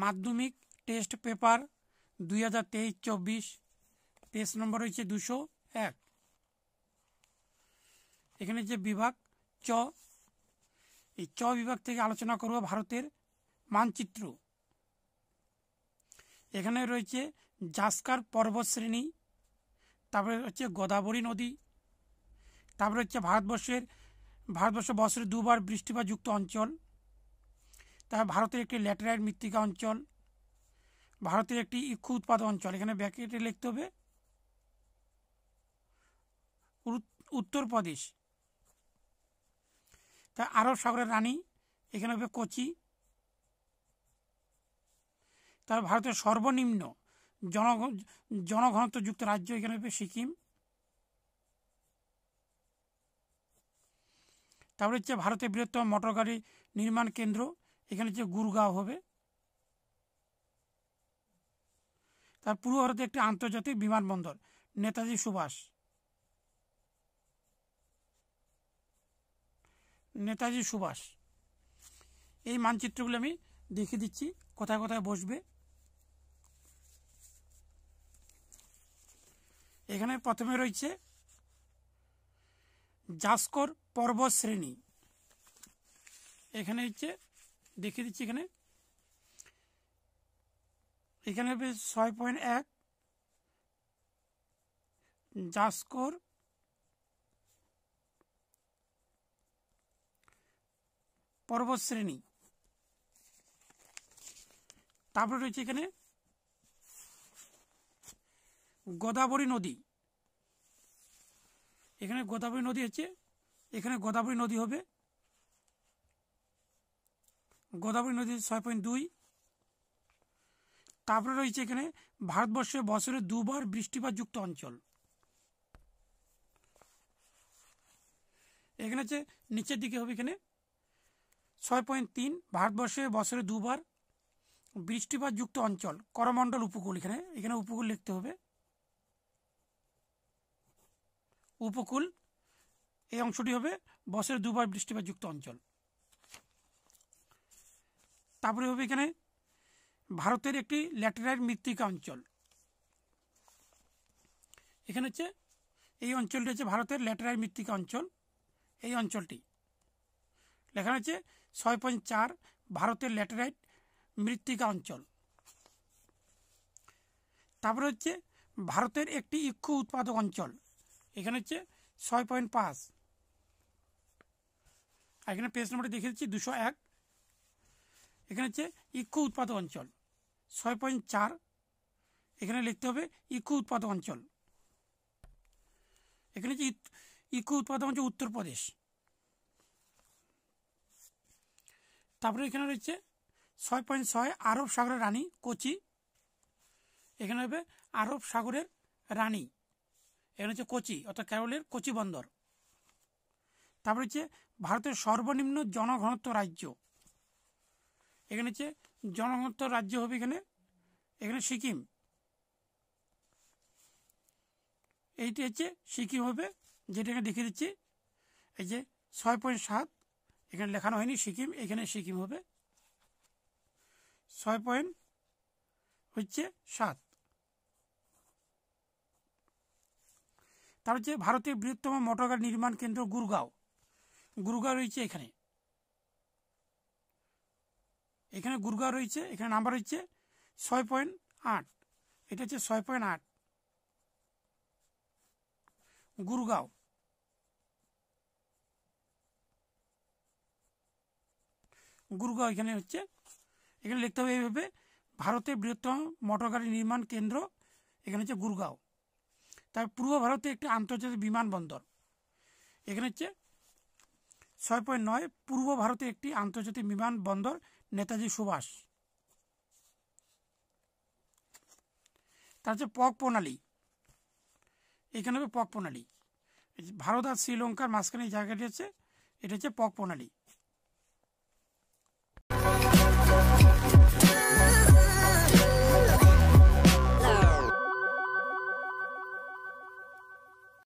মাধ্যমিক test paper 2023-24, page নম্বর হচ্ছে 201। এখানে যে বিভাগ চ, এই চ বিভাগ থেকে আলোচনা করব ভারতের মানচিত্র। এখানে রয়েছে জাসকার পর্বতশ্রেণী, তারপরে হচ্ছে গোদাবরী নদী, তারপরে হচ্ছে ভারতবর্ষ বছরে দুবার বৃষ্টিপাতযুক্ত অঞ্চল, তারপর ভারতের একটি ল্যাটেরাইট মৃত্তিকা অঞ্চল, ভারতের একটি ইক্ষু উৎপাদন অঞ্চল। এখানে ব্র্যাকেটে লিখতে হবে উত্তরপ্রদেশ। তা আরব সাগরের রানী, এখানে হবে কোচি। তার ভারতের সর্বনিম্ন জনঘনত্বযুক্ত রাজ্য, এখানে হবে সিকিম। তারপরে হচ্ছে ভারতের বৃহত্তম মোটর গাড়ি নির্মাণ কেন্দ্র, এখানে হচ্ছে গুরগাঁও হবে। তার পূর্ব ভারতে একটি আন্তর্জাতিক বিমানবন্দর, নেতাজি সুভাষ। এই মানচিত্রগুলো আমি দেখিয়ে দিচ্ছি কোথায় কোথায় বসবে। এখানে প্রথমে রয়েছে জাসকর পর্বত শ্রেণী। এখানে হচ্ছে দেখিয়ে দিচ্ছি, এখানে হবে 6.1 জাসকর পর্বত শ্রেণী। তারপরে রয়েছে এখানে গোদাবরী নদী। এখানে গোদাবরী নদী হচ্ছে, এখানে গোদাবরী নদী হবে, গোদাবরী নদী 6.2। তারপরে রয়েছে এখানে ভারতবর্ষে বছরে দুবার বৃষ্টিপাতযুক্ত অঞ্চল। এখানে হচ্ছে নিচের দিকে হবে, এখানে 6.3 ভারতবর্ষে বছরে দুবার বৃষ্টিপাতযুক্ত অঞ্চল, করমণ্ডল উপকূল। এখানে উপকূল লিখতে হবে, উপকূল। এই অংশটি হবে বছরে দুবার বৃষ্টিপাতযুক্ত অঞ্চল। তারপরে হবে এখানে ভারতের একটি ল্যাটেরাইট মৃত্তিকা অঞ্চল। এখানে হচ্ছে এই অঞ্চলটি হচ্ছে ভারতের ল্যাটেরাইট মৃত্তিকা অঞ্চল। এই অঞ্চলটি লেখা হচ্ছে 6.4 ভারতের ল্যাটেরাইট মৃত্তিকা অঞ্চল। তারপরে হচ্ছে ভারতের একটি ইক্ষু উৎপাদক অঞ্চল। এখানে হচ্ছে 6.5। এখানে পেজ নম্বরটি দেখে দিচ্ছি 201। এখানে হচ্ছে ইক্ষু উৎপাদক অঞ্চল 6.4। এখানে লিখতে হবে ইক্ষু উৎপাদক অঞ্চল। এখানে হচ্ছে ইক্ষু উৎপাদক অঞ্চল উত্তরপ্রদেশ। তারপরে এখানে রয়েছে 6.6 আরব সাগরের রানী কোচি। এখানে হবে আরব সাগরের রানী, এখানে হচ্ছে কোচি, অর্থাৎ কেরলের কোচি বন্দর। তারপরে হচ্ছে ভারতের সর্বনিম্ন জনঘনত্ব রাজ্য। এখানে হচ্ছে জনঘনত্ব রাজ্য হবে এখানে সিকিম। এইটি হচ্ছে সিকিম হবে, যেটা এখানে দেখিয়ে দিচ্ছি। এই যে 6.7, এখানে লেখানো হয়নি সিকিম, এখানে সিকিম হবে 6.7। তার হচ্ছে ভারতের বৃহত্তম মোটর গাড়ি নির্মাণ কেন্দ্র গুরগাঁও রয়েছে এখানে। এখানে গুরগাঁও রয়েছে, এখানে নাম্বার হচ্ছে 6.8। এটা হচ্ছে 6.8 গুরগাঁও। এখানে হচ্ছে, এখানে লিখতে হবে এইভাবে, ভারতের বৃহত্তম মোটর গাড়ি নির্মাণ কেন্দ্র এখানে হচ্ছে গুরগাঁও। তার পূর্ব ভারতে একটি আন্তর্জাতিক বিমানবন্দর। এখানে হচ্ছে 6.9 পূর্ব ভারতে একটি আন্তর্জাতিক বিমানবন্দর, নেতাজি সুভাষ। তার হচ্ছে পক প্রণালী। এখানে হবে পক প্রণালী, ভারত আর শ্রীলঙ্কার মাঝখানে এই জায়গাটি হচ্ছে, এটা হচ্ছে পক প্রণালী।